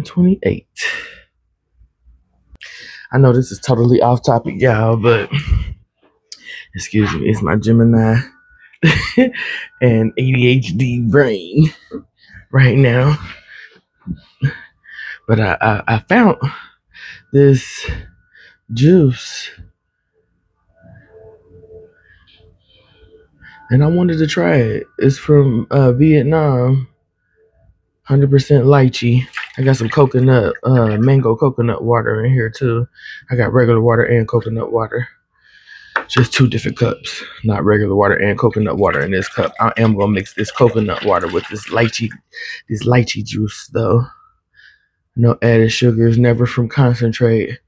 9:28. I know this is totally off topic, y'all, but excuse me, it's my Gemini and ADHD brain right now. But I found this juice and I wanted to try it. It's from Vietnam, 100% lychee. I got some coconut, mango coconut water in here too. I got regular water and coconut water. Just 2 different cups, not regular water and coconut water in this cup. I am gonna mix this coconut water with this lychee juice though. No added sugars, never from concentrate.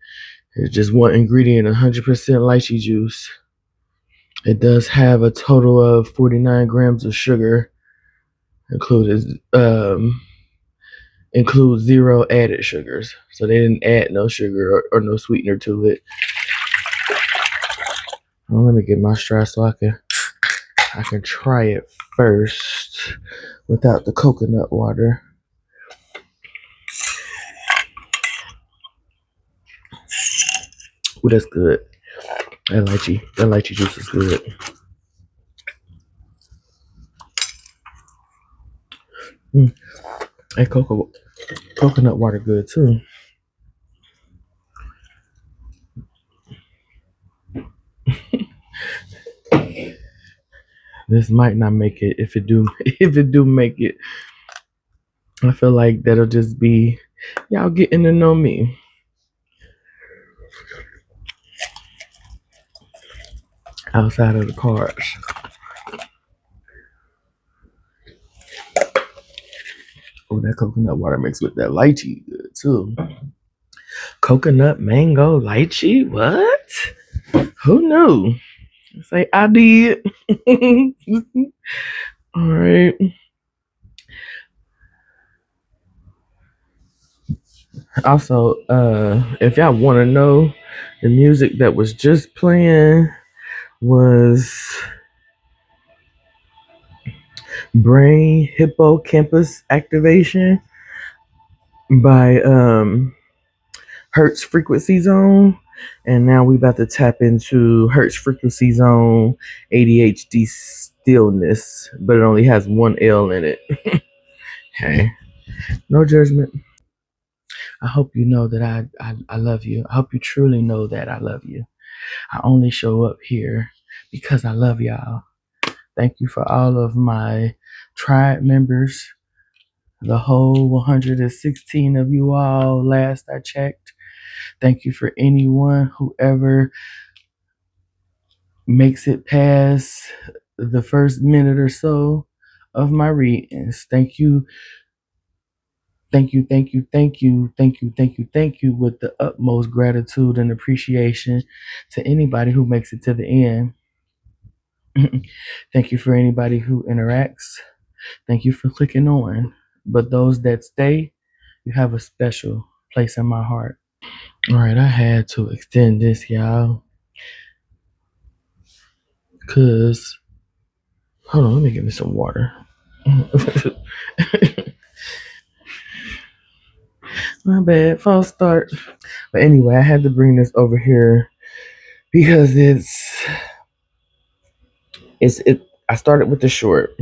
It's just one ingredient, 100% lychee juice. It does have a total of 49 grams of sugar, includes 0 added sugars. So they didn't add no sugar or no sweetener to it. Well, let me get my straw so I can try it first without the coconut water. Oh, that's good. That lychee juice is good. And coconut water good too. This might not make it. If it do make it, I feel like that'll just be y'all getting to know me. Outside of the cards. Oh, that coconut water mixed with that lychee good too. Coconut mango lychee? What? Who knew? Say I did. All right. Also, if y'all want to know, the music that was just playing was brain hippocampus activation by Hertz frequency zone, and now we about to tap into Hertz frequency zone ADHD stillness, but it only has 1 L in it. Hey, no judgment. I hope you know that I love you. I hope you truly know that I love you. I only show up here because I love y'all. Thank you for all of my tribe members, the whole 116 of you all, last I checked. Thank you for anyone who ever makes it past the first minute or so of my readings. Thank you. Thank you, thank you, thank you, thank you, thank you, thank you, with the utmost gratitude and appreciation to anybody who makes it to the end. Thank you for anybody who interacts. Thank you for clicking on. But those that stay, you have a special place in my heart. All right, I had to extend this, y'all. Because, hold on, let me get me some water. My bad, false start. But anyway, I had to bring this over here because I started with the short.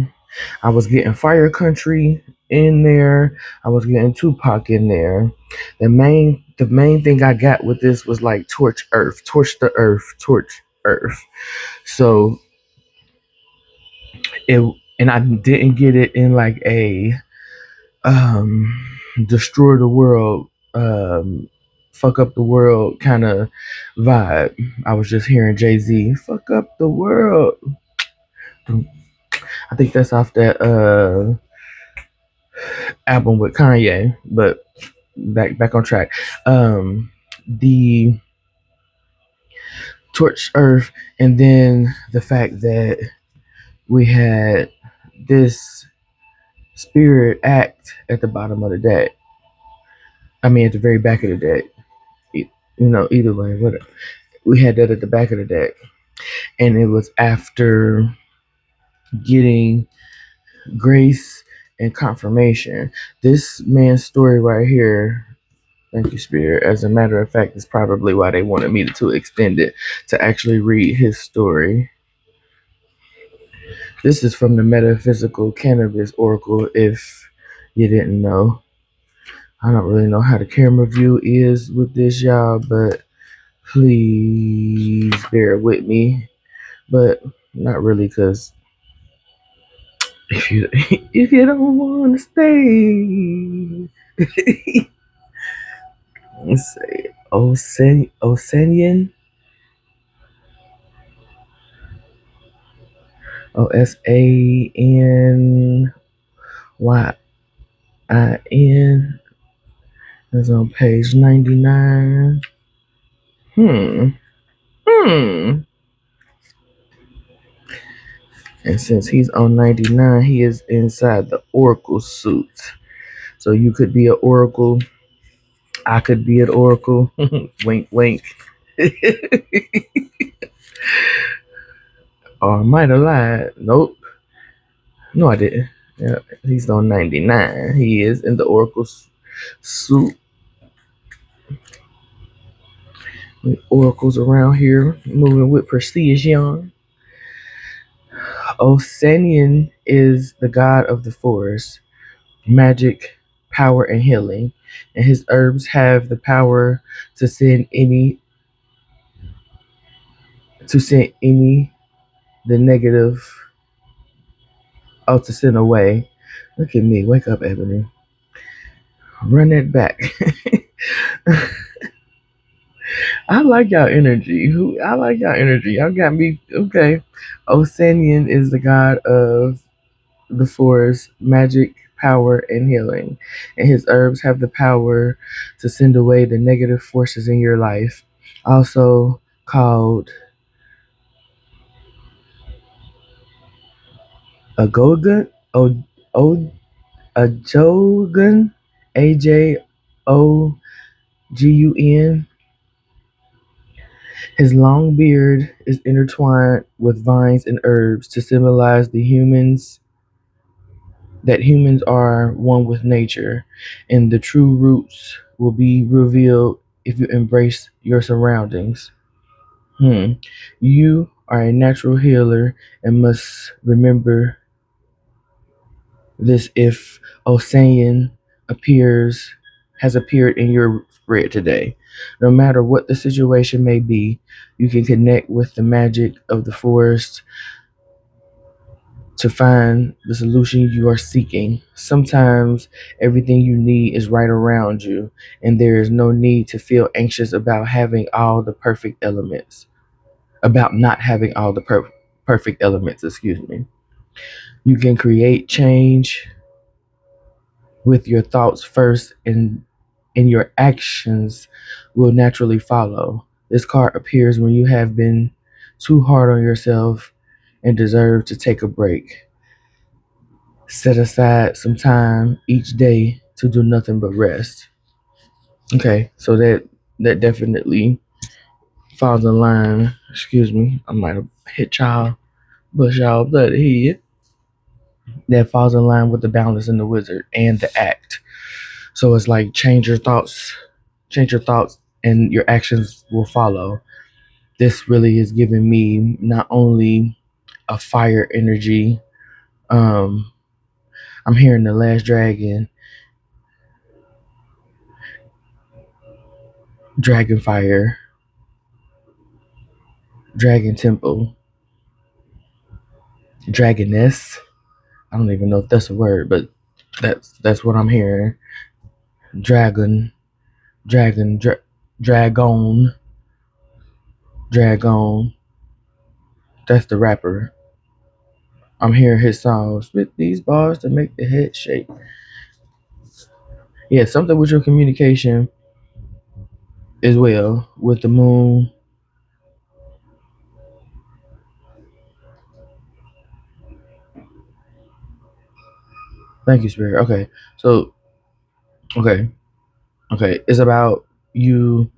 I was getting Fire Country in there. I was getting Tupac in there. The main thing I got with this was like torch earth, torch the earth, torch earth. So and I didn't get it in like a destroy the world, fuck up the world kind of vibe. I was just hearing Jay-Z, fuck up the world. I think that's off that album with Kanye, but back on track. The torch earth, and then the fact that we had this spirit act at the bottom of the deck. I mean, at the very back of the deck. Either way, whatever. We had that at the back of the deck, and it was after getting grace and confirmation. This man's story right here, thank you, Spirit. As a matter of fact, is probably why they wanted me to extend it to actually read his story. This is from the Metaphysical Cannabis Oracle, if you didn't know. I don't really know how the camera view is with this, y'all, but please bear with me. But not really, because if you if you don't want to stay, let's say Osanian, OSANYIN is on page 99. Hmm. Hmm. And since he's on 99, he is inside the Oracle suit. So you could be an Oracle. I could be an Oracle. Wink, wink. Or I might have lied. Nope. No, I didn't. Yeah, he's on 99. He is in the Oracle suit. Oracles around here moving with precision. Osanian is the god of the forest, magic, power, and healing, and his herbs have the power to send any the negative to send away. Look at me, wake up, Ebony. Run that back. I like y'all energy. I like y'all energy. Y'all got me okay. Osanian is the god of the forest, magic, power, and healing. And his herbs have the power to send away the negative forces in your life. Also called a Gogan, o, a Jogun, Ajogun. His long beard is intertwined with vines and herbs to symbolize that humans are one with nature, and the true roots will be revealed if you embrace your surroundings. You are a natural healer and must remember this if Ocean appears has appeared in your spread today. No matter what the situation may be, you can connect with the magic of the forest to find the solution you are seeking. Sometimes everything you need is right around you, and there is no need to feel anxious about having all the perfect elements. About not having all the perfect elements, excuse me. You can create change with your thoughts first, and your actions will naturally follow. This card appears when you have been too hard on yourself and deserve to take a break. Set aside some time each day to do nothing but rest. Okay, so that definitely falls in line. Excuse me, I might have hit y'all, but y'all bloody head. That falls in line with the balance in the wizard and the act. So it's like change your thoughts, and your actions will follow. This really is giving me not only a fire energy. Um, I'm hearing the last dragon, dragon fire, dragon temple, dragoness. I don't even know if that's a word, but that's what I'm hearing. Dragon, dragon, dragon. That's the rapper. I'm hearing his song. Spit these bars to make the head shake. Yeah, something with your communication as well with the moon. Thank you, Spirit. Okay, so okay, it's about you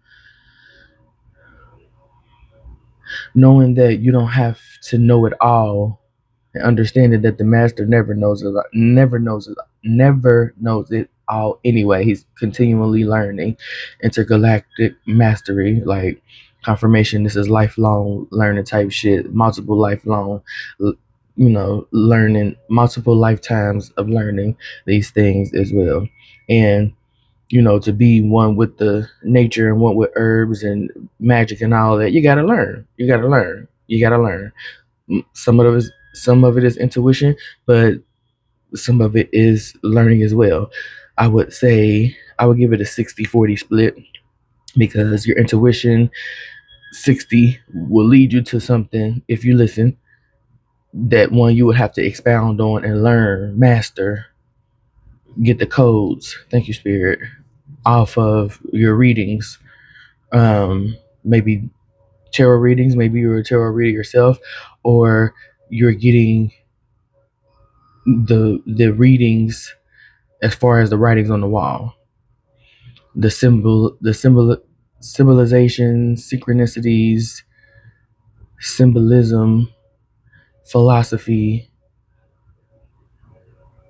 knowing that you don't have to know it all, and understanding that the master never knows it. Never knows it. never knows it all anyway. He's continually learning. Intergalactic mastery, like confirmation. This is lifelong learning type shit. Multiple lifelong, learning, multiple lifetimes of learning these things as well. And to be one with the nature and one with herbs and magic and all that, you gotta learn. You gotta learn. You gotta learn. Some of it is intuition, but some of it is learning as well. I would say I would give it a 60-40 split, because your intuition 60 will lead you to something if you listen, that one you would have to expound on and learn, master, get the codes, thank you spirit, off of your readings. Maybe tarot readings, maybe you're a tarot reader yourself, or you're getting the readings as far as the writings on the wall, the symbolization, synchronicities, symbolism, philosophy,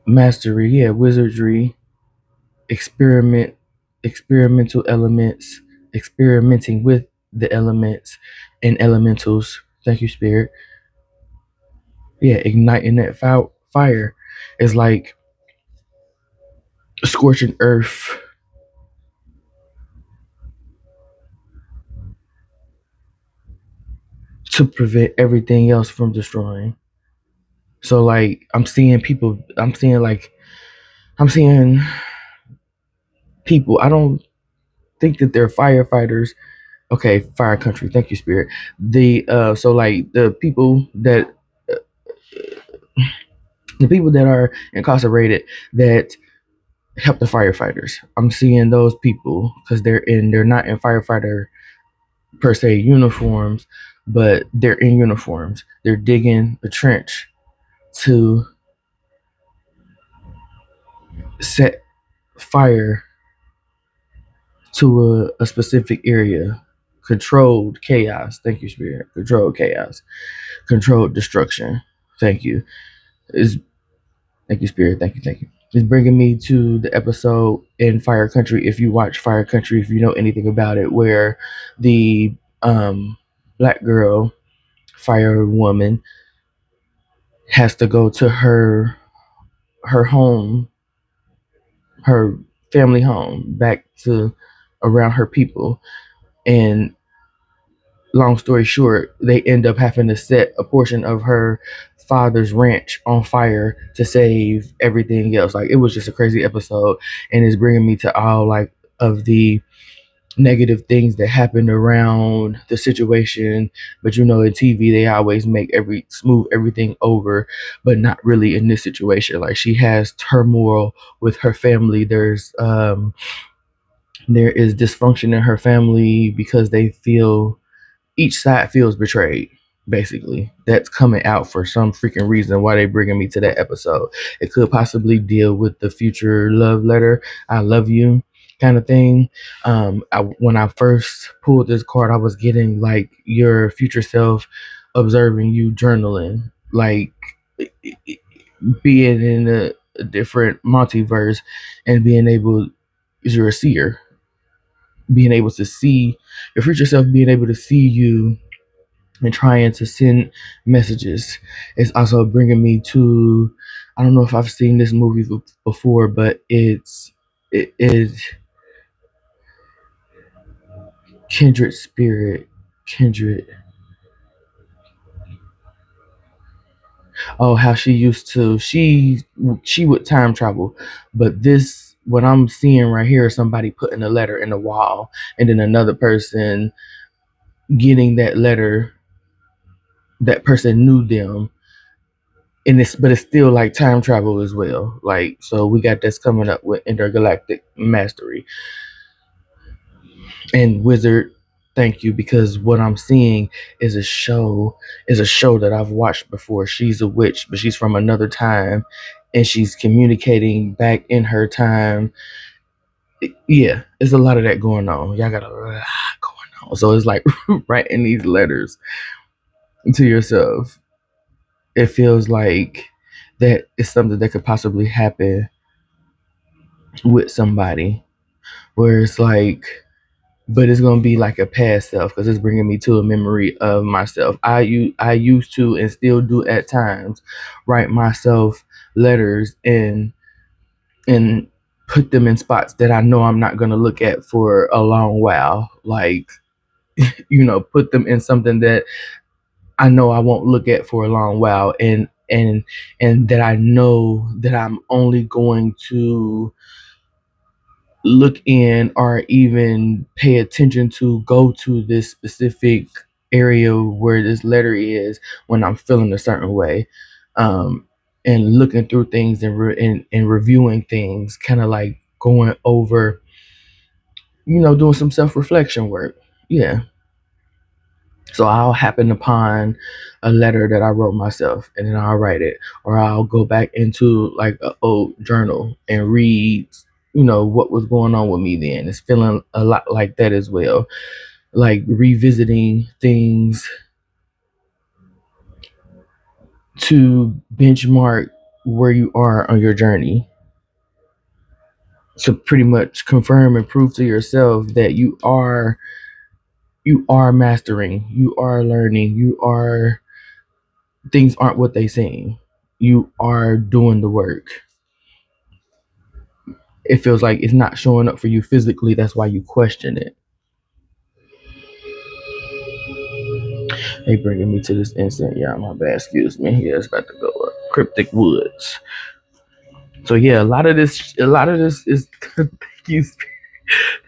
mastery, yeah, wizardry, experiment, experimental elements, experimenting with the elements and elementals. Thank you, spirit. Yeah, igniting that fire is like scorching earth to prevent everything else from destroying. So like I'm seeing people. I don't think that they're firefighters. Okay, fire country. Thank you, spirit. The so like the people that are incarcerated that help the firefighters. I'm seeing those people because they're not in firefighter per se uniforms, but they're in uniforms. They're digging a trench to set fire to a specific area. Controlled chaos. Thank you, spirit. Controlled chaos. Controlled destruction. Thank you. Is Thank you, spirit. Thank you. Thank you. It's bringing me to the episode in Fire Country. If you watch Fire Country, if you know anything about it, where the black girl, fire woman, has to go to her home, her family home, back to around her people. And long story short, they end up having to set a portion of her father's ranch on fire to save everything else. Like, it was just a crazy episode, and it's bringing me to all like of the negative things that happened around the situation. But in TV they always make every smooth everything over, but not really in this situation. Like, she has turmoil with her family. There is dysfunction in her family because they feel each side feels betrayed. Basically, that's coming out for some freaking reason. Why they bringing me to that episode? It could possibly deal with the future love letter, I love you kind of thing. When I first pulled this card, I was getting like your future self observing you journaling, like being in a different multiverse and being able, you're a seer, being able to see your future self, being able to see you and trying to send messages. It's also bringing me to, I don't know if I've seen this movie before, but it is Kindred Spirit. Kindred. Oh, how she would time travel, but this, what I'm seeing right here is somebody putting a letter in the wall, and then another person getting that letter. That person knew them, and it's still like time travel as well. Like, so we got this coming up with intergalactic mastery and wizard. Thank you, because what I'm seeing is a show that I've watched before. She's a witch, but she's from another time, and she's communicating back in her time. Yeah, there's a lot of that going on. Y'all got a lot going on. So it's like writing these letters to yourself. It feels like that is something that could possibly happen with somebody where it's like, but it's gonna be like a past self because it's bringing me to a memory of myself. I used to and still do at times write myself letters and put them in spots that I know I'm not gonna look at for a long while. Like, put them in something that I know I won't look at for a long while, and that I know that I'm only going to look in or even pay attention to go to this specific area where this letter is when I'm feeling a certain way. um and looking through things and reviewing things, kind of like going over, doing some self-reflection work. Yeah. So I'll happen upon a letter that I wrote myself, and then I'll write it, or I'll go back into like an old journal and read, what was going on with me then. It's feeling a lot like that as well, like revisiting things to benchmark where you are on your journey, to pretty much confirm and prove to yourself that you are mastering, you are learning, things aren't what they seem. You are doing the work. It feels like it's not showing up for you physically. That's why you question it. They bringing me to this instant. Yeah, my bad. Excuse me. Yeah, it's about to go up. Cryptic Woods. So yeah, a lot of this is thank you, Spirit.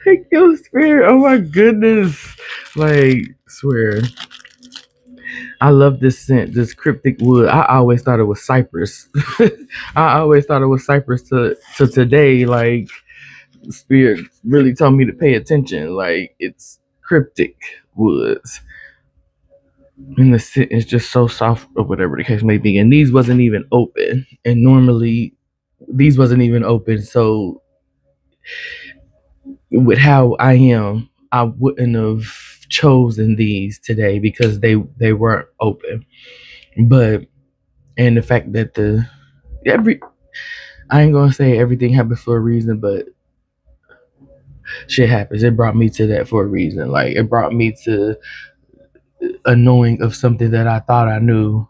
Thank you, Spirit. Oh my goodness. Like, swear. I love this scent, this cryptic wood. I always thought it was cypress. I always thought it was cypress to today. Like, Spirit really told me to pay attention. Like, it's cryptic woods. And the scent is just so soft, or whatever the case may be. And these wasn't even open. And normally these wasn't even open. So with how I am, I wouldn't have chosen these today because they weren't open. But and the fact that every I ain't gonna say everything happens for a reason, but shit happens. It brought me to that for a reason. Like, it brought me to a knowing of something that I thought I knew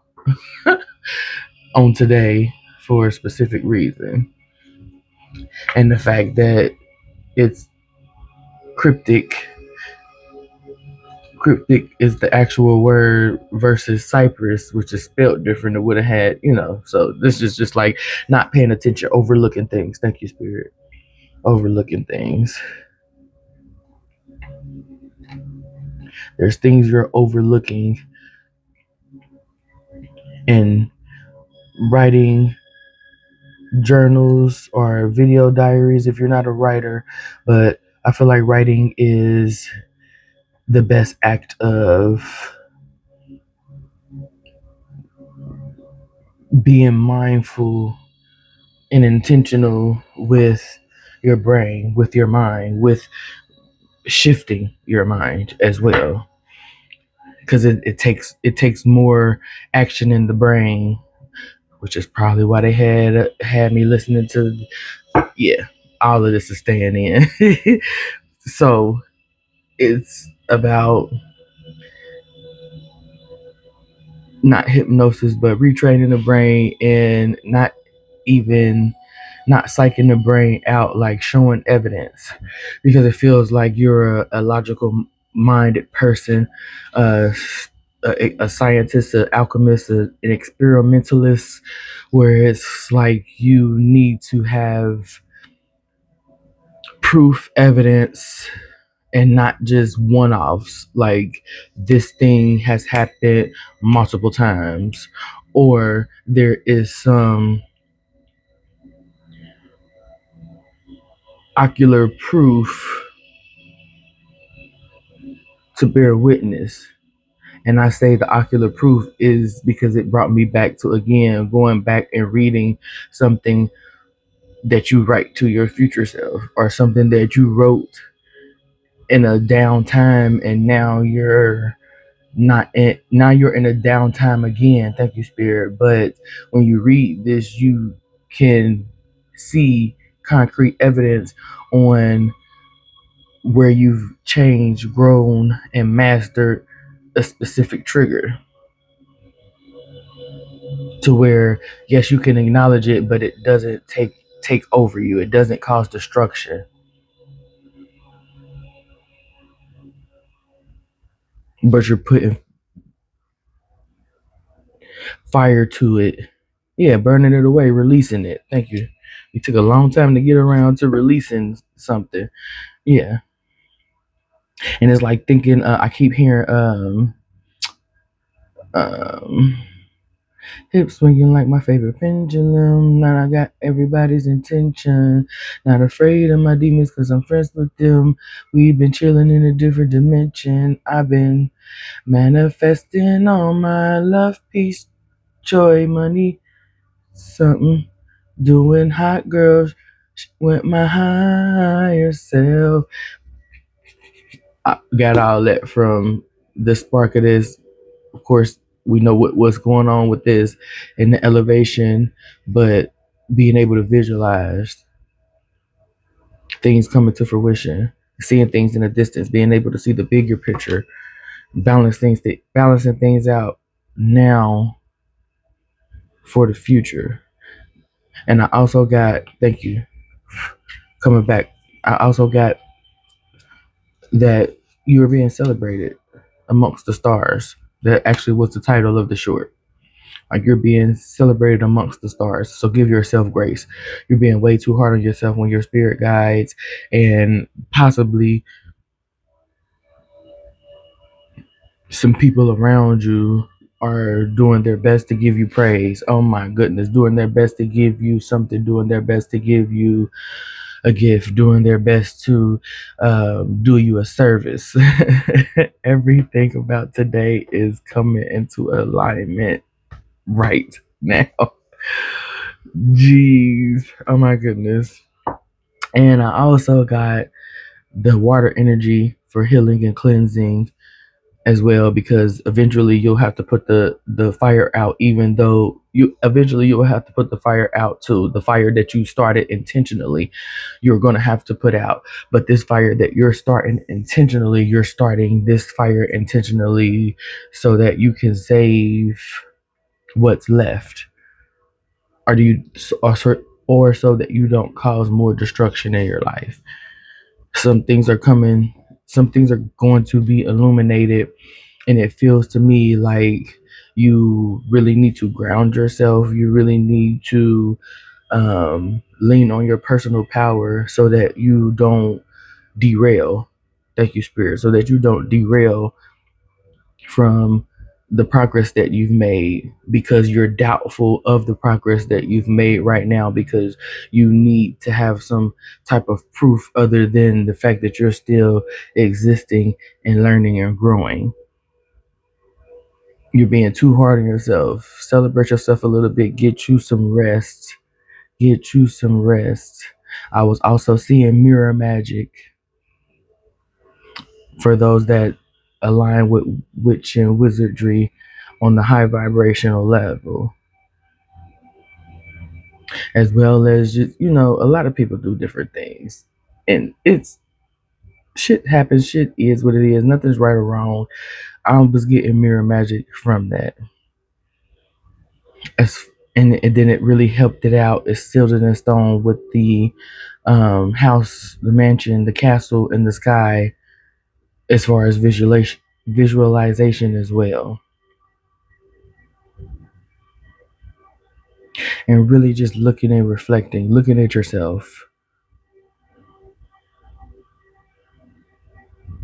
on today for a specific reason. And the fact that it's cryptic cryptic is the actual word versus cypress, which is spelled different. It would have had, so this is just like not paying attention, overlooking things. Thank you, Spirit. Overlooking things. There's things you're overlooking in writing journals or video diaries if you're not a writer. But I feel like writing is the best act of being mindful and intentional with your brain, with your mind, with shifting your mind as well. Because it takes more action in the brain, which is probably why they had me listening to, yeah, all of this is staying in. So it's about not hypnosis, but retraining the brain, and even not psyching the brain out, like showing evidence, because it feels like you're a logical minded person, uh, a scientist, an alchemist, an experimentalist, where it's like you need to have proof, evidence, and not just one-offs, like this thing has happened multiple times, or there is some ocular proof to bear witness. And I say the ocular proof is because it brought me back to, again, going back and reading something that you write to your future self, or something that you wrote in a downtime, and now you're in a downtime again. Thank you, Spirit. But when you read this, you can see concrete evidence on where you've changed, grown, and mastered a specific trigger, to where yes, you can acknowledge it, but it doesn't take over you. It doesn't cause destruction, but you're putting fire to it. Yeah, burning it away, releasing it. Thank you. It took a long time to get around to releasing something. Yeah. And it's like thinking, I keep hearing um hip swinging like my favorite pendulum. Now I got everybody's attention. Not afraid of my demons because I'm friends with them. We've been chilling in a different dimension. I've been manifesting all my love, peace, joy, money, something. Doing hot girls with my higher self. I got all that from the spark of this. Of course, we know what's going on with this in the elevation, but being able to visualize things coming to fruition, seeing things in the distance, being able to see the bigger picture, balancing things out now for the future. And I also got, thank you, coming back. I also got that you were being celebrated amongst the stars. That actually was the title of the short. Like you're being celebrated amongst the stars. So give yourself grace. You're being way too hard on yourself when your spirit guides and possibly some people around you are doing their best to give you praise. Oh my goodness, doing their best to give you something, doing their best to give you a gift, doing their best to do you a service. Everything about today is coming into alignment right now. Jeez. Oh my goodness. And I also got the water energy for healing and cleansing as well, because eventually you'll have to put the fire out, even though you'll have to put the fire out too. The fire that you started intentionally, you're going to have to put out. But this fire that you're starting intentionally, you're starting this fire intentionally so that you can save what's left, or do you or so that you don't cause more destruction in your life. Some things are coming, some things are going to be illuminated, and it feels to me like you really need to ground yourself. You really need to lean on your personal power so that you don't derail. Thank you, Spirit. So that you don't derail from the progress that you've made, because you're doubtful of the progress that you've made right now, because you need to have some type of proof other than the fact that you're still existing and learning and growing. You're being too hard on yourself. Celebrate yourself a little bit. Get you some rest. Get you some rest. I was also seeing mirror magic for those that align with witch and wizardry on the high vibrational level, as well as just, a lot of people do different things, and it's shit happens. Shit is what it is. Nothing's right or wrong. I was getting mirror magic from that. As and then it really helped it out. It's sealed it in stone with the house, the mansion, the castle in the sky, as far as visualization as well, and really just looking and reflecting, looking at yourself,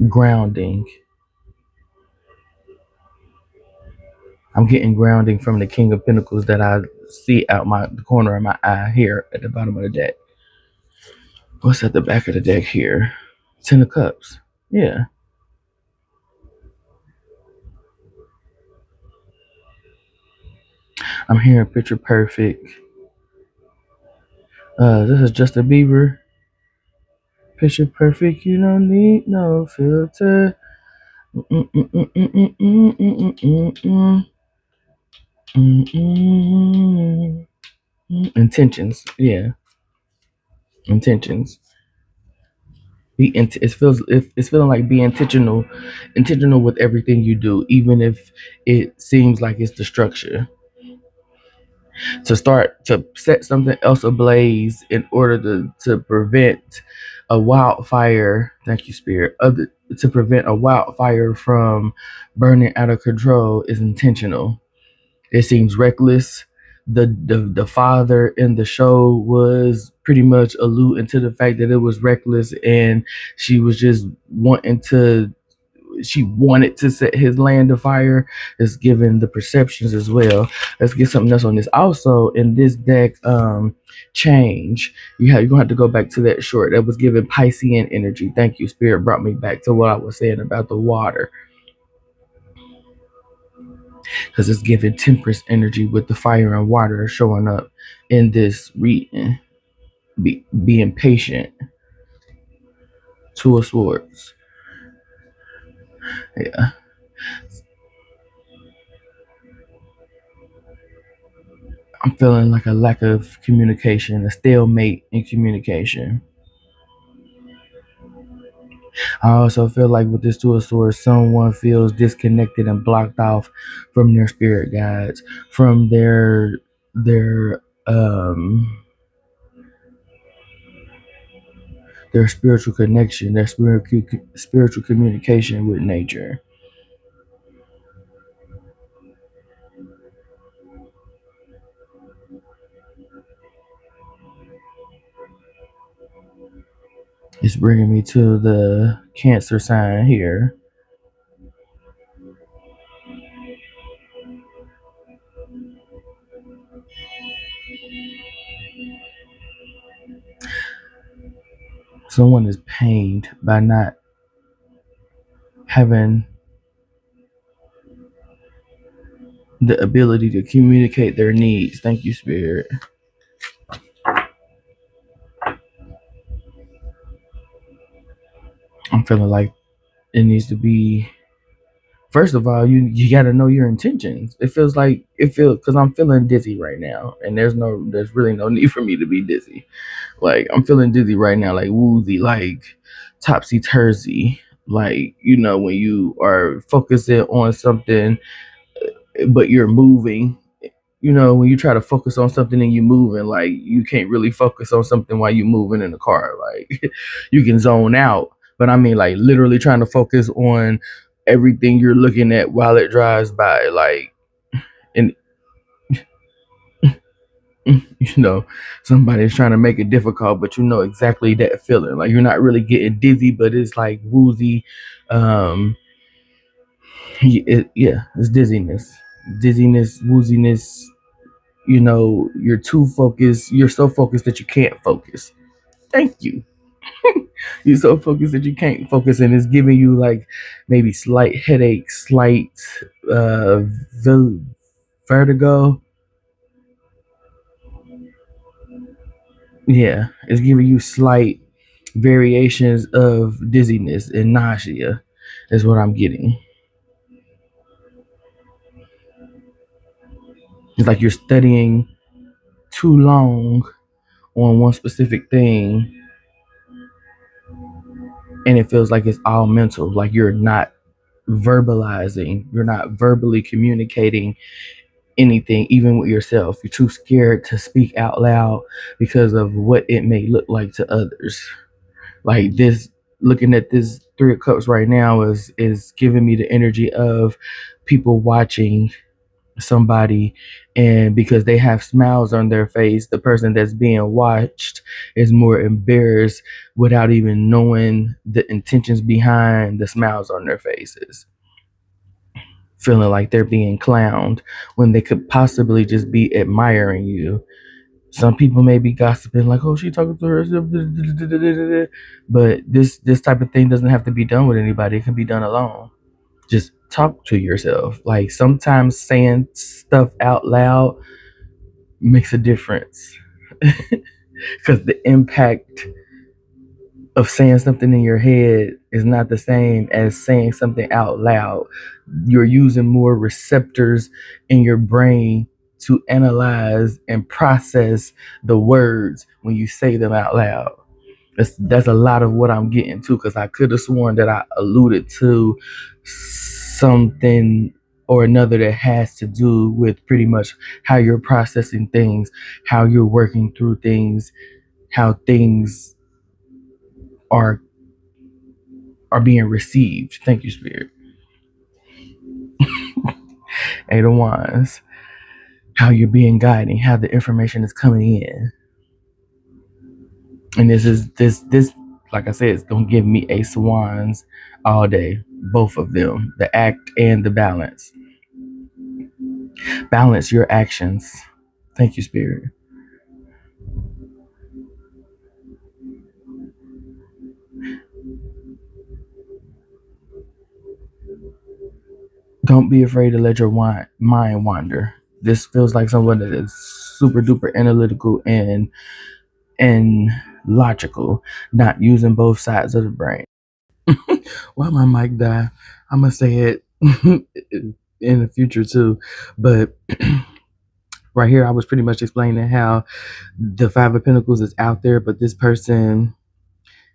grounding. I'm getting grounding from the King of Pentacles that I see out the corner of my eye here at the bottom of the deck. What's at the back of the deck here? Ten of Cups. Yeah. I'm hearing picture perfect. This is Justin Bieber. Picture perfect. You don't need no filter. Intentions. Yeah. Intentions. It's feeling like be intentional with everything you do, even if it seems like it's the structure. To start to set something else ablaze in order to prevent a wildfire. Thank you, Spirit. To prevent a wildfire from burning out of control is intentional. It seems reckless. The father in the show was pretty much alluding to the fact that it was reckless, and she was just she wanted to set his land afire. Is given the perceptions as well. Let's get something else on this. Also in this deck, change. You're gonna have to go back to that short that was given Piscean energy. Thank you, Spirit brought me back to what I was saying about the water, because it's giving temperance energy with the fire and water showing up in this reading. Being patient. Two of Swords. Yeah. I'm feeling like a lack of communication, a stalemate in communication. I also feel like with this Two of Swords, someone feels disconnected and blocked off from their spirit guides, from their spiritual connection, their spiritual communication with nature. It's bringing me to the Cancer sign here. Someone is pained by not having the ability to communicate their needs. Thank you, Spirit. I'm feeling like it needs to be. First of all, you got to know your intentions. It feels because I'm feeling dizzy right now, and there's really no need for me to be dizzy. Like I'm feeling dizzy right now, like woozy, like topsy turvy. Like when you are focusing on something, but you're moving. When you try to focus on something and you're moving, like you can't really focus on something while you're moving in the car. Like you can zone out, but I mean, like literally trying to focus on everything you're looking at while it drives by. Like, and somebody's trying to make it difficult, but exactly that feeling. Like you're not really getting dizzy, but it's like woozy. Um, it's dizziness, wooziness. You're too focused. You're so focused that you can't focus. Thank you. You're so focused that you can't focus, and it's giving you like maybe slight headache, slight uh, vertigo. Yeah, it's giving you slight variations of dizziness and nausea, is what I'm getting. It's like you're studying too long on one specific thing, and it feels like it's all mental. Like you're not verbalizing, you're not verbally communicating anything, even with yourself. You're too scared to speak out loud because of what it may look like to others. Like this, looking at this Three of Cups right now is giving me the energy of people watching somebody, and because they have smiles on their face, the person that's being watched is more embarrassed without even knowing the intentions behind the smiles on their faces, feeling like they're being clowned when they could possibly just be admiring you. Some people may be gossiping like, "Oh, she talking to herself," but this type of thing doesn't have to be done with anybody. It can be done alone. Just talk to yourself. Like sometimes saying stuff out loud makes a difference, because the impact of saying something in your head is not the same as saying something out loud. You're using more receptors in your brain to analyze and process the words when you say them out loud. That's a lot of what I'm getting to, because I could have sworn that I alluded to something or another that has to do with pretty much how you're processing things, how you're working through things, how things are being received. Thank you, Spirit. Eight of Wands. How you're being guided, how the information is coming in. And this like I said, it's gonna give me Ace of Wands all day. Both of them, the act and the balance. Balance your actions. Thank you, Spirit. Don't be afraid to let your mind wander. This feels like someone that is super duper analytical and logical, not using both sides of the brain. Why my mic die? I'm gonna say it in the future too, but right here I was pretty much explaining how the Five of Pentacles is out there, but this person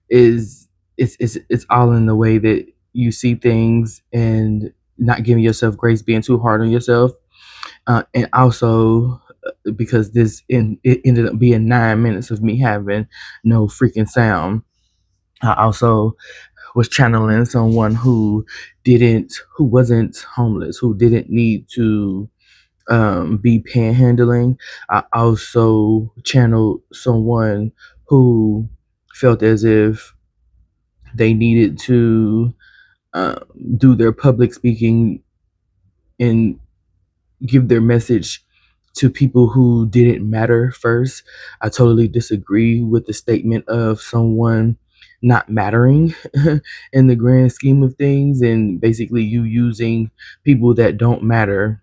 is it's all in the way that you see things and not giving yourself grace, being too hard on yourself, and also because it ended up being 9 minutes of me having no freaking sound. I also was channeling someone who wasn't homeless, who didn't need to be panhandling. I also channeled someone who felt as if they needed to um, do their public speaking and give their message to people who didn't matter first. I totally disagree with the statement of someone not mattering in the grand scheme of things, and basically you using people that don't matter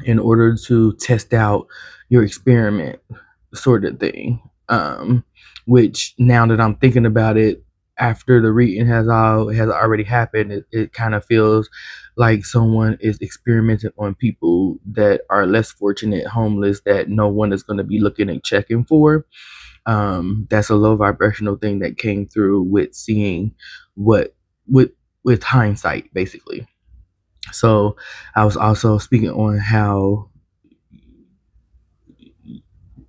in order to test out your experiment, sort of thing. Which now that I'm thinking about it, after the reading has already happened, it kind of feels like someone is experimenting on people that are less fortunate, homeless, that no one is going to be looking and checking for. That's a low vibrational thing that came through with seeing what with hindsight, basically. So I was also speaking on how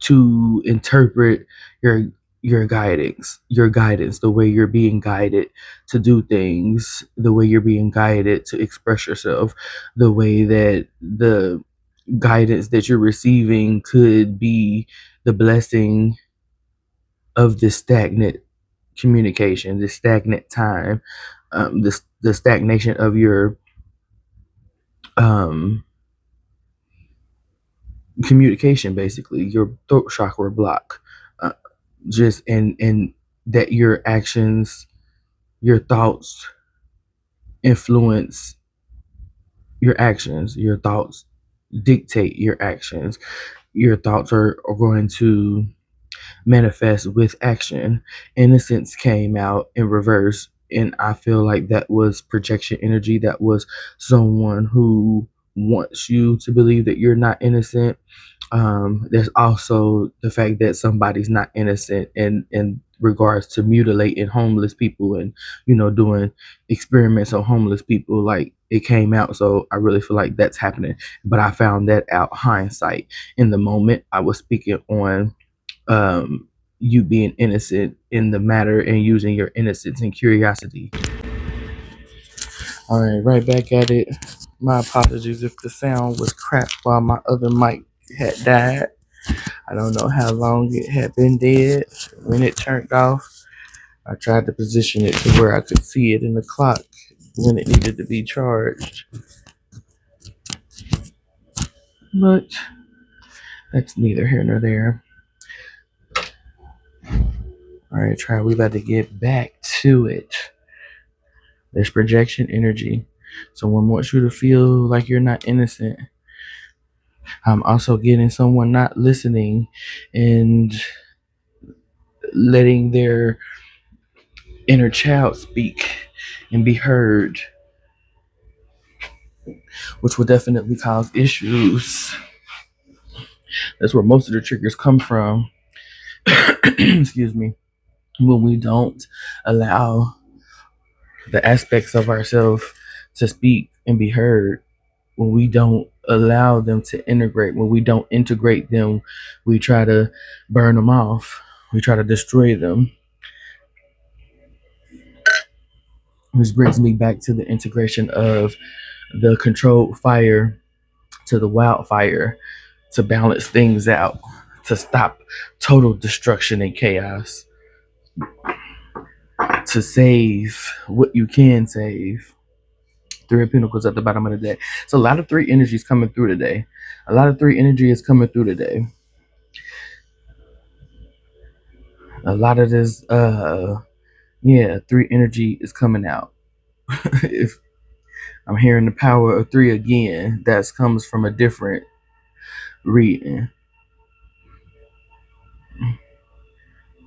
to interpret your guidance, the way you're being guided to do things, the way you're being guided to express yourself, the way that the guidance that you're receiving could be the blessing of this stagnant communication, this stagnant time, the stagnation of your um communication, basically your throat chakra block, uh, just and that your actions, your thoughts influence your actions, your thoughts dictate your actions, your thoughts are going to manifest with action. Innocence came out in reverse, and I feel like that was projection energy. That was someone who wants you to believe that you're not innocent. There's also the fact that somebody's not innocent in regards to mutilating homeless people and doing experiments on homeless people. Like, it came out, so I really feel like that's happening. But I found that out hindsight. In the moment, I was speaking on you being innocent in the matter and using your innocence and curiosity. All right, right back at it. My apologies if the sound was crap while my other mic had died. I don't know how long it had been dead when it turned off. I tried to position it to where I could see it in the clock when it needed to be charged. But that's neither here nor there. All right, try. We about to get back to it. There's projection energy. Someone wants you to feel like you're not innocent. I'm also getting someone not listening and letting their inner child speak and be heard, which will definitely cause issues. That's where most of the triggers come from. Excuse me. When we don't allow the aspects of ourselves to speak and be heard, when we don't allow them to integrate, when we don't integrate them, we try to burn them off, we try to destroy them. Which brings me back to the integration of the controlled fire to the wildfire, to balance things out, to stop total destruction and chaos, to save what you can save. Three of Pentacles at the bottom of the deck. So a lot of three energies coming through today. A lot of three energy is coming through today. A lot of this, three energy is coming out. If I'm hearing the power of three again, that comes from a different reading.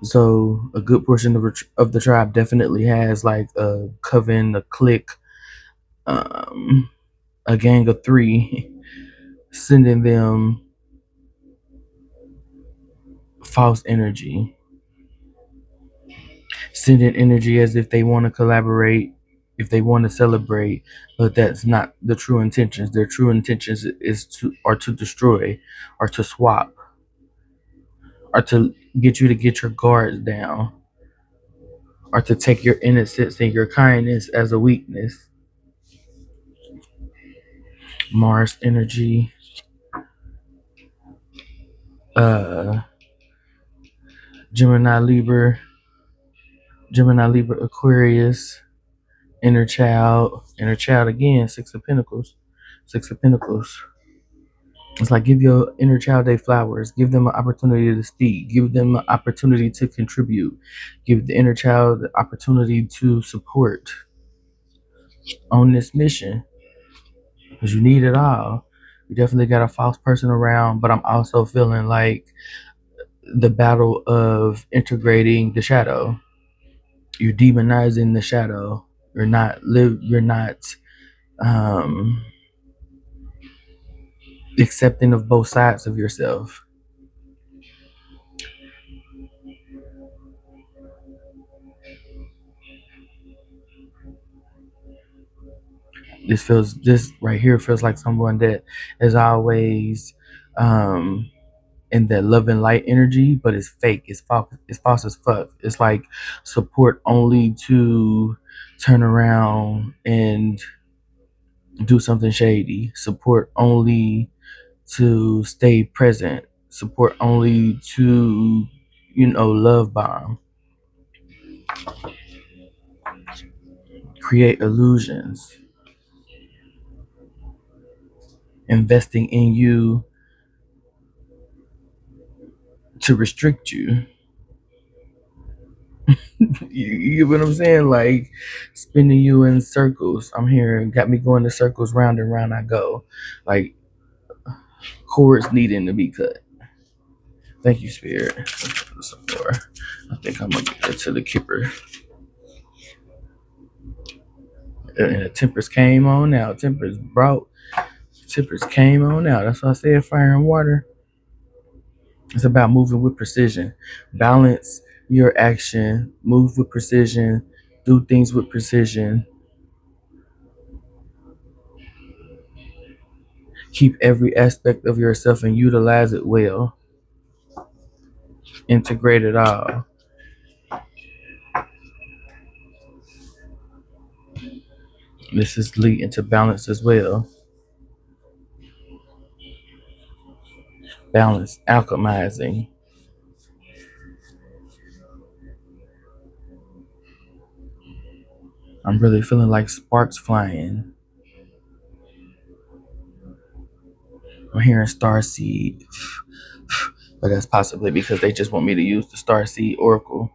So a good portion of the tribe definitely has like a coven, a clique, a gang of three, sending them false energy, sending energy as if they want to collaborate, if they want to celebrate, but that's not the true intentions. Their true intentions are to destroy, or to swap, or to get you to get your guards down, or to take your innocence and your kindness as a weakness. Mars energy, uh Gemini Libra, Aquarius, inner child again, Six of Pentacles. It's like, give your inner child their flowers, give them an opportunity to speak, give them an opportunity to contribute, give the inner child the opportunity to support on this mission, because you need it all. You definitely got a false person around, but I'm also feeling like the battle of integrating the shadow. You're demonizing the shadow. You're not um accepting of both sides of yourself. This right here feels like someone that is always um in that love and light energy, but it's fake, it's false as fuck. It's like support only to turn around and do something shady, support only to stay present, support only to, love bomb, create illusions, investing in you to restrict you. You get what I'm saying? Like spinning you in circles. I'm here, got me going in circles, round and round I go. Like cords needing to be cut. Thank you, Spirit. I think I'm gonna get to the Kipper. And the Tempers came on out. Tempers came on out. That's why I said fire and water. It's about moving with precision. Balance your action, move with precision, do things with precision. Keep every aspect of yourself and utilize it well. Integrate it all. This is leading to balance as well. Balance, alchemizing. I'm really feeling like sparks flying. I'm hearing Starseed, but that's possibly because they just want me to use the Starseed Oracle.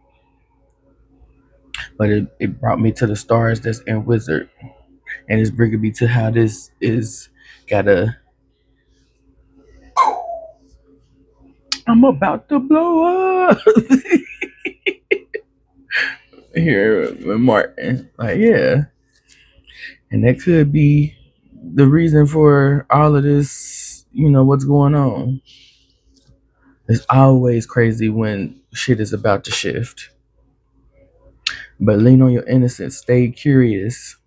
But it brought me to the stars that's in Wizard, and it's bringing me to how this is gotta. I'm about to blow up here with Martin. Like, yeah, and that could be the reason for all of this. What's going on? It's always crazy when shit is about to shift. But lean on your innocence. Stay curious.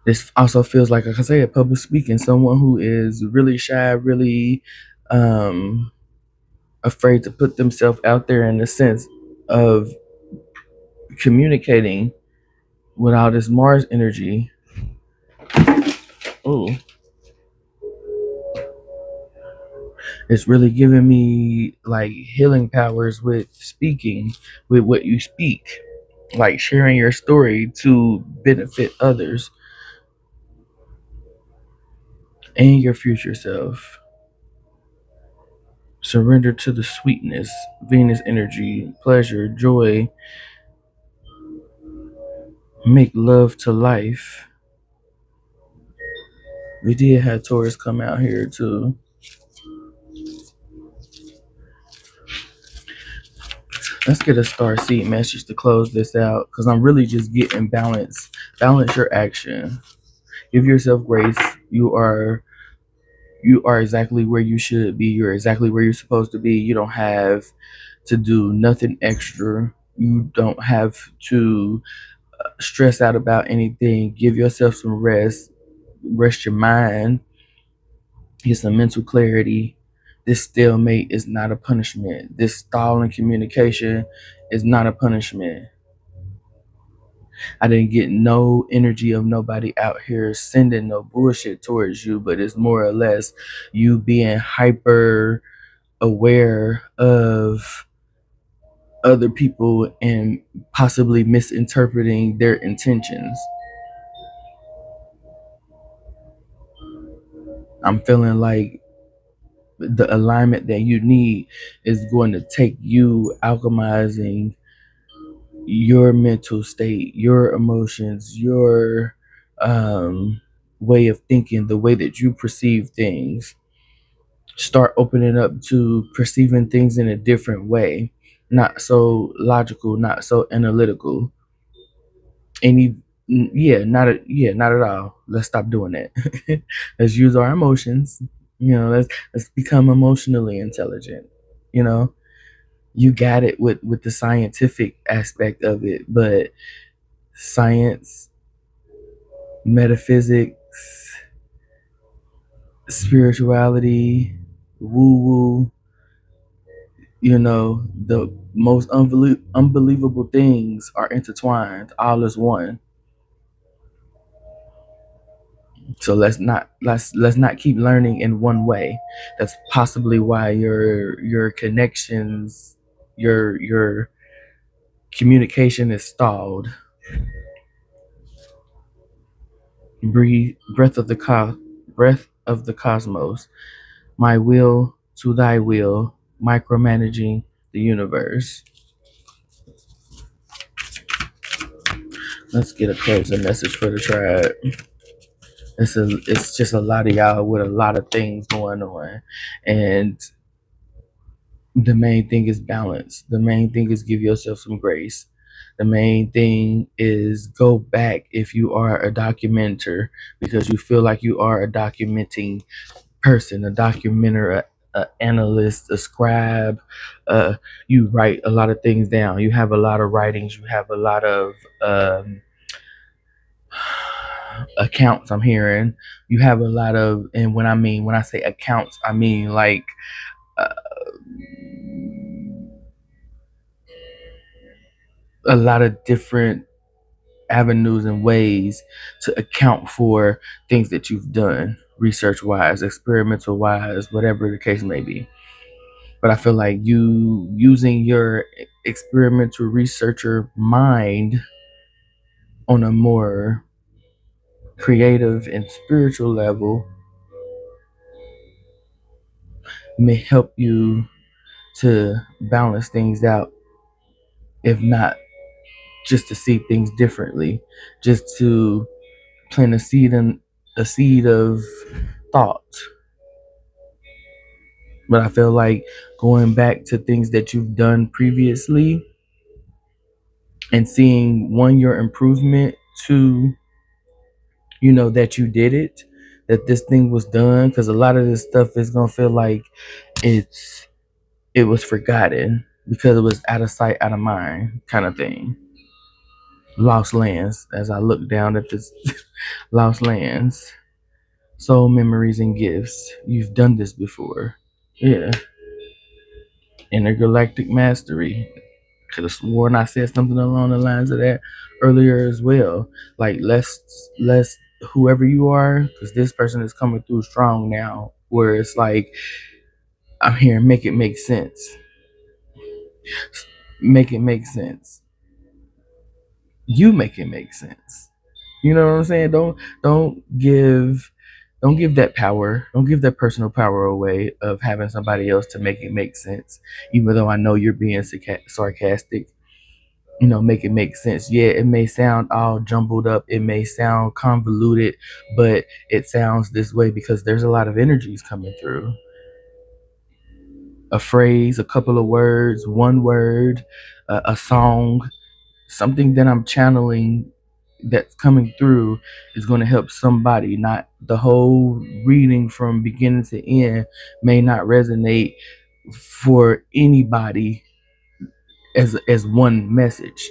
This also feels like I say, public speaking. Someone who is really shy, really um, afraid to put themselves out there in the sense of communicating with all this Mars energy. Oh, it's really giving me like healing powers with speaking, with what you speak, like sharing your story to benefit others and your future self. Surrender to the sweetness, Venus energy, pleasure, joy, make love to life. We did have Taurus come out here too. Let's get a Starseed message to close this out because I'm really just getting balance. Balance your action. Give yourself grace. You are exactly where you should be. You're exactly where you're supposed to be. You don't have to do nothing extra. You don't have to stress out about anything. Give yourself some rest. Rest your mind. Get some mental clarity. This stalemate is not a punishment. This stall in communication is not a punishment. I didn't get no energy of nobody out here sending no bullshit towards you, but it's more or less you being hyper aware of other people and possibly misinterpreting their intentions. I'm feeling like the alignment that you need is going to take you alchemizing your mental state, your emotions, your way of thinking, the way that you perceive things. Start opening up to perceiving things in a different way, not so logical, not so analytical. Any, not at all. Let's stop doing that. Let's use our emotions. Let's become emotionally intelligent. You know, you got it with the scientific aspect of it, but science, metaphysics, spirituality, woo woo, the most unbelievable things are intertwined, all as one. So let's not keep learning in one way. That's possibly why your connections, your communication is stalled. Breath of the cosmos. My will to thy will, micromanaging the universe. Let's get a closing message for the tribe. It's just a lot of y'all with a lot of things going on, and the main thing is balance. The main thing is give yourself some grace. The main thing is go back if you are a documenter because you feel like you are a documenting person, a documenter, a analyst, a scribe. You write a lot of things down. You have a lot of writings. You have a lot of accounts. I'm hearing you have a lot of, and when I say accounts, I mean like uh, a lot of different avenues and ways to account for things that you've done research wise, experimental wise, whatever the case may be. But I feel like you using your experimental researcher mind on a more creative and spiritual level may help you to balance things out, if not just to see things differently, just to plant a seed of thought. But I feel like going back to things that you've done previously and seeing one, your improvement, two, that you did it, that this thing was done, because a lot of this stuff is gonna feel like it was forgotten because it was out of sight, out of mind kind of thing. Lost lands. As I look down at this, lost lands, soul memories and gifts. You've done this before. Yeah. Intergalactic mastery. Could have sworn I said something along the lines of that earlier as well. Like let's whoever you are, because this person is coming through strong now. Where it's like I'm here, make it make sense. Make it make sense. You make it make sense. You know what I'm saying? Don't give that power. Don't give that personal power away of having somebody else to make it make sense. Even though I know you're being sarcastic, make it make sense. Yeah, it may sound all jumbled up. It may sound convoluted, but it sounds this way because there's a lot of energies coming through. A phrase, a couple of words, one word, a song, something that I'm channeling that's coming through is going to help somebody. Not the whole reading from beginning to end may not resonate for anybody as one message,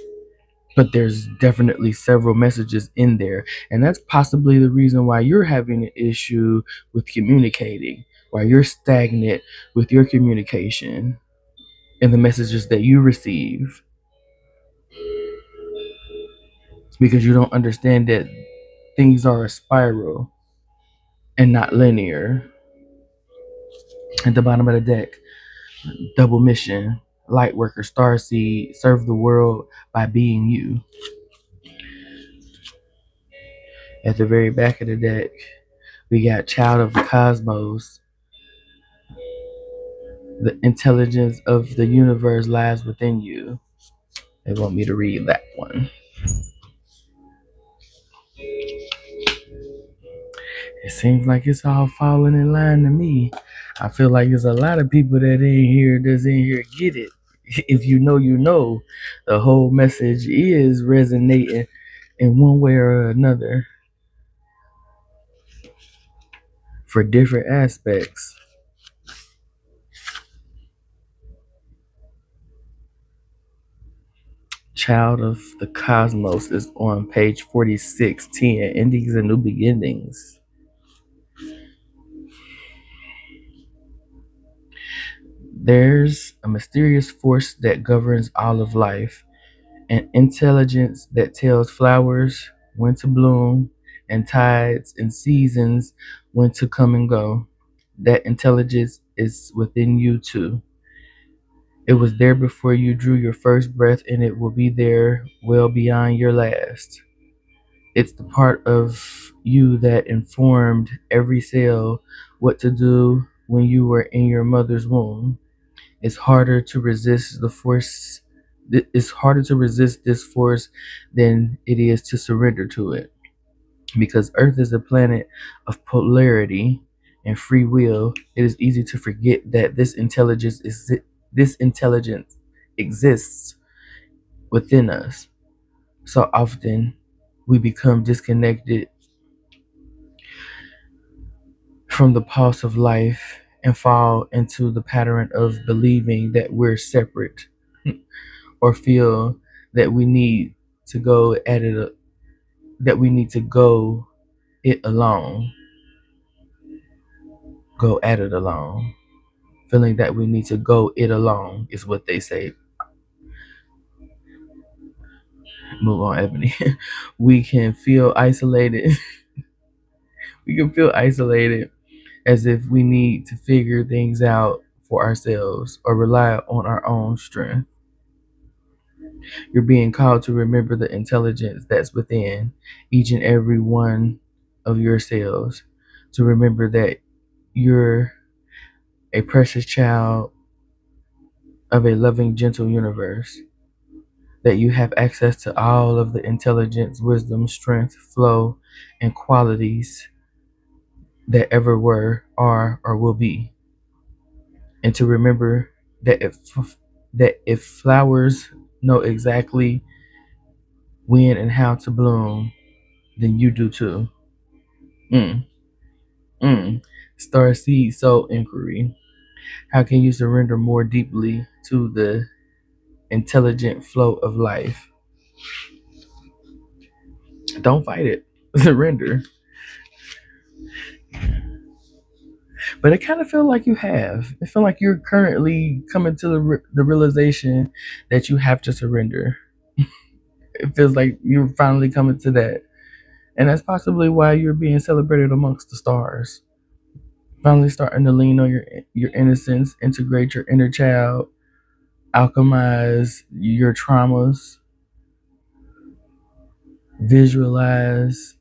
but there's definitely several messages in there, and that's possibly the reason why you're having an issue with communicating, why you're stagnant with your communication and the messages that you receive, because you don't understand that things are a spiral and not linear. At the bottom of the deck, double mission, light worker, starseed, serve the world by being you. At the very back of the deck, we got child of the cosmos. The intelligence of the universe lies within you. They want me to read that one. It seems like it's all falling in line to me. I feel like there's a lot of people that's in here get it. If you know, you know, the whole message is resonating in one way or another for different aspects. Child of the Cosmos is on page 46, 10, Endings and New Beginnings. There's a mysterious force that governs all of life, an intelligence that tells flowers when to bloom and tides and seasons when to come and go. That intelligence is within you too. It was there before you drew your first breath, and it will be there well beyond your last. It's the part of you that informed every cell what to do when you were in your mother's womb. It's harder to resist the force. It's harder to resist this force than it is to surrender to it. Because Earth is a planet of polarity and free will, it is easy to forget that this intelligence exists within us. So often we become disconnected from the pulse of life and fall into the pattern of believing that we're separate or feel that we need to go at it that we need to go it alone, go at it alone. Feeling that we need to go it alone is what they say. Move on, Ebony. We can feel isolated. We can feel isolated as if we need to figure things out for ourselves or rely on our own strength. You're being called to remember the intelligence that's within each and every one of your cells, to remember that you're a precious child of a loving, gentle universe, that you have access to all of the intelligence, wisdom, strength, flow, and qualities that ever were, are, or will be. And to remember that if flowers know exactly when and how to bloom, then you do too. Mm. Starseed Soul Inquiry. How can you surrender more deeply to the intelligent flow of life? Don't fight it. Surrender. But I kind of feel like you have. I feel like you're currently coming to the realization that you have to surrender. It feels like you're finally coming to that. And that's possibly why you're being celebrated amongst the stars. Finally starting to lean on your innocence, integrate your inner child, alchemize your traumas, visualize.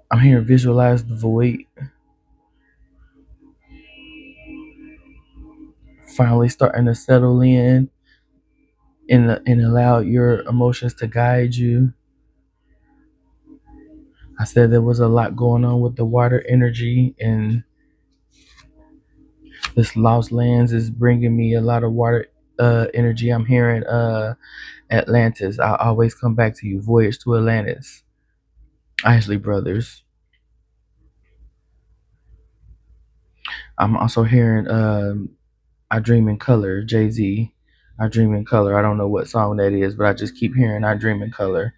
I'm hearing visualize the void. Finally starting to settle in and allow your emotions to guide you. I said there was a lot going on with the water energy, and this Lost Lands is bringing me a lot of water energy. I'm hearing Atlantis. I'll always come back to you. Voyage to Atlantis. Isley Brothers. I'm also hearing I Dream in Color, Jay-Z. I Dream in Color. I don't know what song that is, but I just keep hearing I Dream in Color.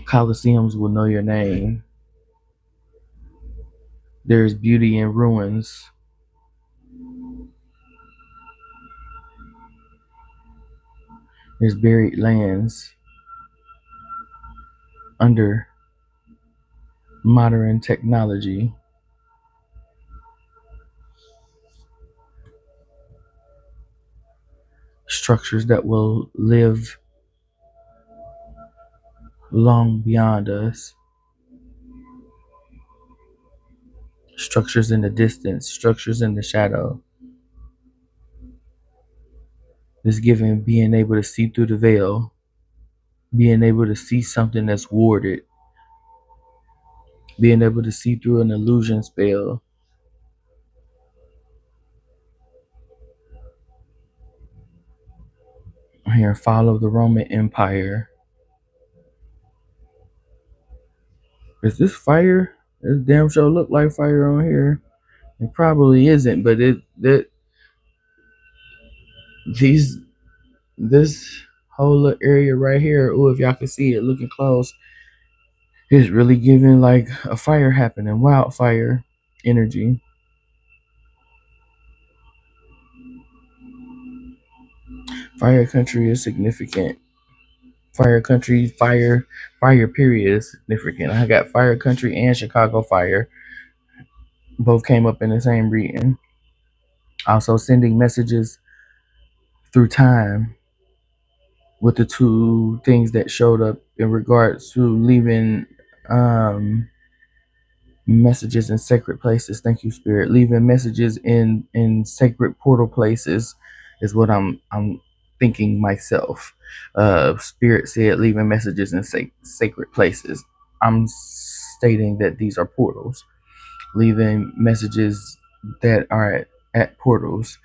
Coliseums will know your name. There's beauty in ruins. There's buried lands under modern technology. Structures that will live long beyond us. Structures in the distance, structures in the shadow. It's giving being able to see through the veil, being able to see something that's warded, being able to see through an illusion spell. Here, follow the Roman Empire. Is this fire? This damn sure look like fire on here. It probably isn't, but these this whole little area right here. Oh, if y'all can see it, looking close, is really giving like a fire happening, wildfire energy. Fire country is significant. Fire country, fire period is significant. I got fire country and Chicago fire. Both came up in the same reading. Also sending messages through time with the two things that showed up in regards to leaving messages in sacred places. Thank you, Spirit. Leaving messages in sacred portal places is what I'm thinking myself. Spirit said leaving messages in sacred places. I'm stating that these are portals. Leaving messages that are at portals.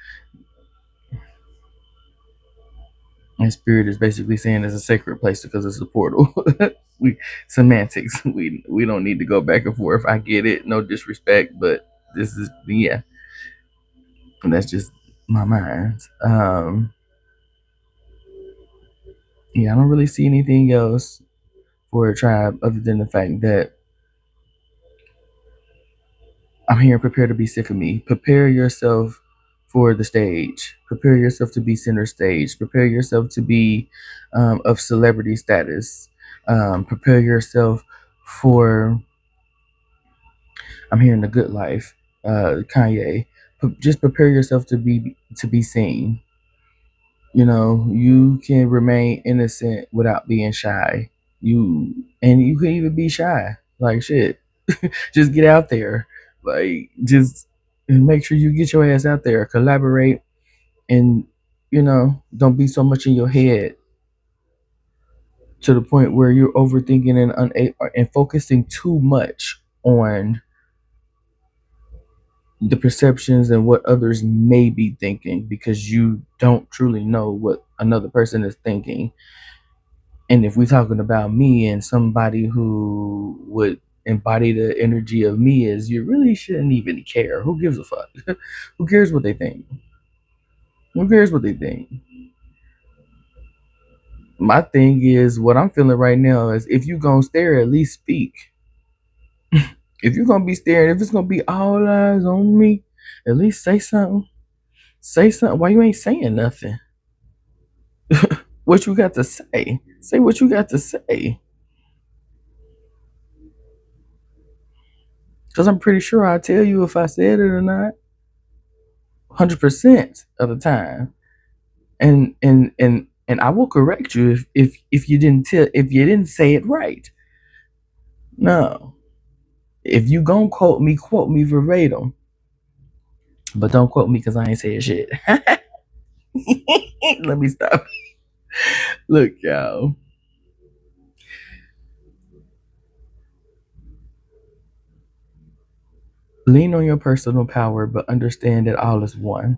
And Spirit is basically saying it's a sacred place because it's a portal. we semantics. We don't need to go back and forth. I get it. No disrespect, but this is yeah. And that's just my mind. Yeah, I don't really see anything else for a tribe other than the fact that I'm here prepared to be sick of me. Prepare yourself for the stage. Prepare yourself to be center stage. Prepare yourself to be of celebrity status. Prepare yourself for. I'm hearing the good life. Kanye. Just prepare yourself to be seen. You know, you can remain innocent without being shy. You can even be shy. Like shit. Just get out there. Like just make sure you get your ass out there. Collaborate and don't be so much in your head to the point where you're overthinking and focusing too much on the perceptions and what others may be thinking because you don't truly know what another person is thinking. And if we're talking about me and somebody who would embody the energy of me, is you really shouldn't even care. Who gives a fuck? Who cares what they think? Who cares what they think? My thing is, what I'm feeling right now is, if you gonna stare, at least speak. If you're gonna be staring, if it's gonna be all eyes on me, at least say something. Say something. Why you ain't saying nothing? What you got to say? Say what you got to say. Because I'm pretty sure I'll tell you if I said it or not. 100% of the time. And I will correct you if you didn't say it right. No. If you gonna quote me verbatim. But don't quote me because I ain't saying shit. Let me stop. Look, y'all. Lean on your personal power, but understand that all is one.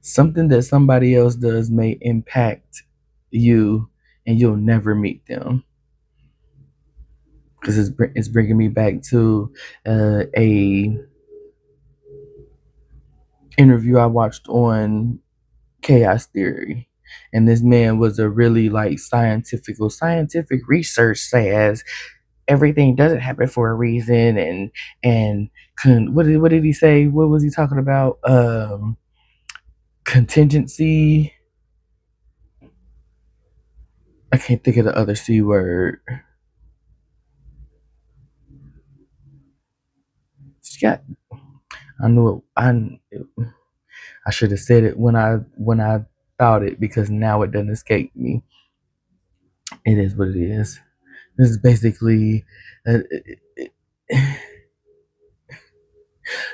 Something that somebody else does may impact you, and you'll never meet them. Because it's bringing me back to a interview I watched on Chaos Theory, and this man was a really like scientific research says everything doesn't happen for a reason, and what did he say? What was he talking about? Contingency. I can't think of the other C word. Yeah, I knew it. I should have said it when I thought it, because now it doesn't escape me. It is what it is. This is basically. Uh,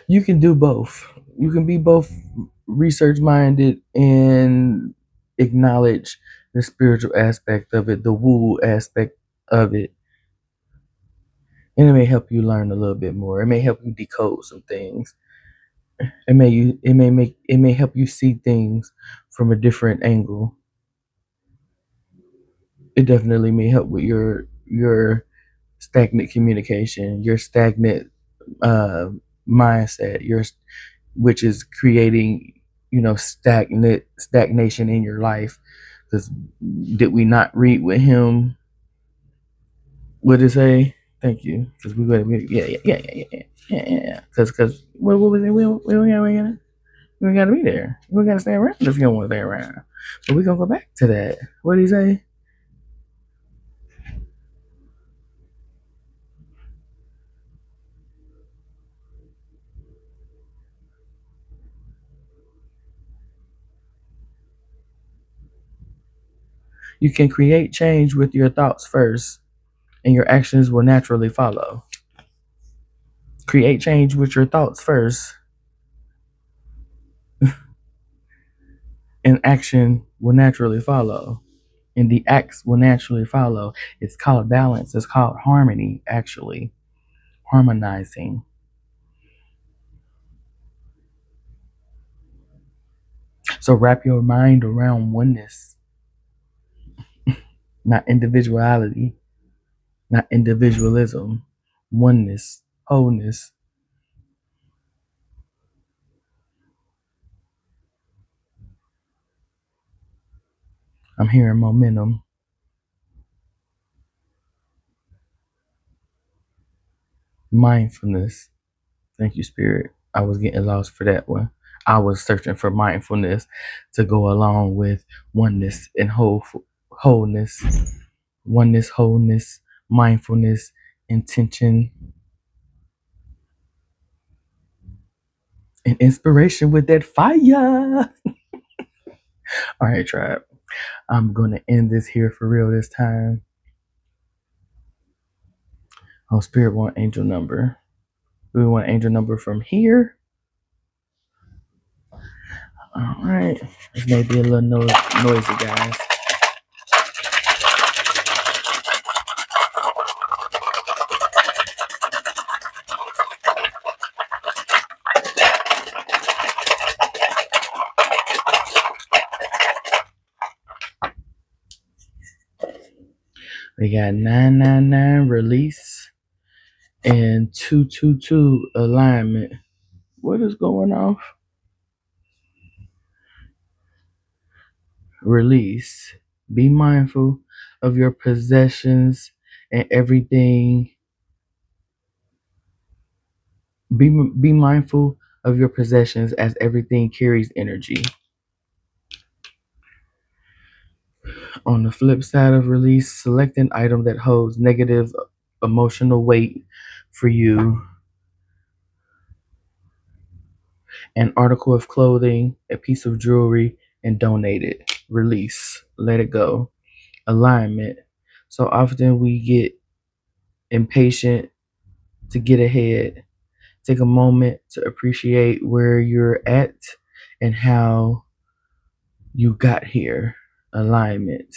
you can do both. You can be both research minded and acknowledge the spiritual aspect of it, the woo aspect of it, and it may help you learn a little bit more. It may help you decode some things. It may help you see things from a different angle. It definitely may help with your stagnant communication, your stagnant uh, mindset, which is creating stagnation in your life. Because did we not read with him? What did it say? Thank you. Because we got yeah. Because what was it? We don't gotta be there. We gotta stay around if you don't want to stay around. But we gonna go back to that. What did he say? You can create change with your thoughts first, and your actions will naturally follow. Create change with your thoughts first, and action will naturally follow. And the acts will naturally follow. It's called balance. It's called harmony, actually. Harmonizing. So wrap your mind around oneness, not individuality, not individualism. Oneness, wholeness. I'm hearing momentum, mindfulness. Thank you, Spirit. I was getting lost for that one. I was searching for mindfulness to go along with oneness and wholeness, oneness, wholeness, mindfulness, intention, and inspiration with that fire. All right, tribe. I'm gonna end this here for real this time. Oh, Spirit want angel number. We want angel number from here. All right. This may be a little noisy, guys. We got 999 release and 222 alignment. What is going off? Release. Be mindful of your possessions and everything. Be mindful of your possessions as everything carries energy. On the flip side of release, select an item that holds negative emotional weight for you. An article of clothing, a piece of jewelry, and donate it. Release. Let it go. Alignment. So often we get impatient to get ahead. Take a moment to appreciate where you're at and how you got here. Alignment.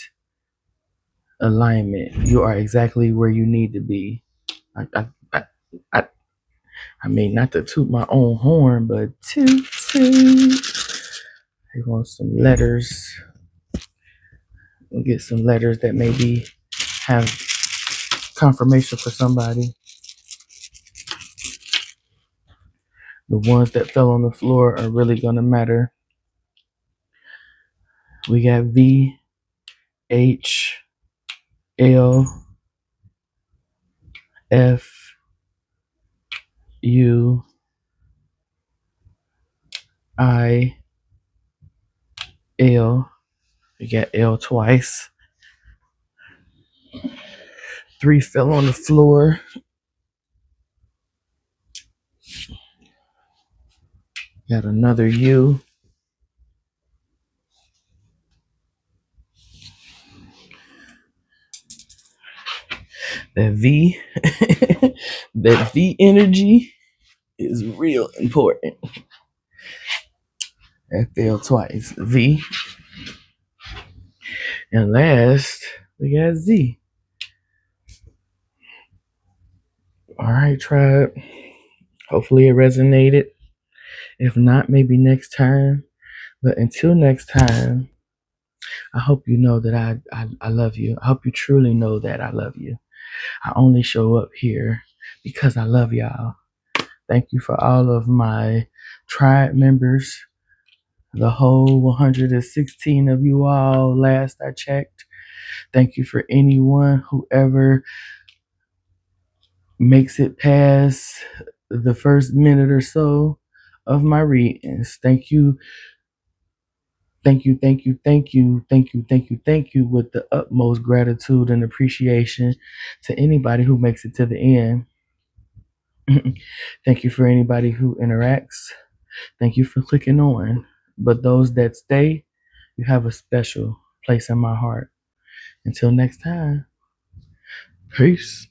Alignment. You are exactly where you need to be. I, I, I mean, not to toot my own horn, but toot toot. I want some letters. We'll get some letters that maybe have confirmation for somebody. The ones that fell on the floor are really gonna matter. We got V, H, L, F, U, I, L. We got L twice. 3 fell on the floor. Got another U. That V, that V energy is real important. That fell twice. V. And last, we got Z. All right, tribe. Hopefully it resonated. If not, maybe next time. But until next time, I hope you know that I love you. I hope you truly know that I love you. I only show up here because I love y'all. Thank you for all of my tribe members, the whole 116 of you all, last I checked. Thank you for anyone who ever makes it past the first minute or so of my readings. Thank you. Thank you, thank you, thank you, thank you, thank you, thank you, with the utmost gratitude and appreciation to anybody who makes it to the end. Thank you for anybody who interacts. Thank you for clicking on. But those that stay, you have a special place in my heart. Until next time, peace.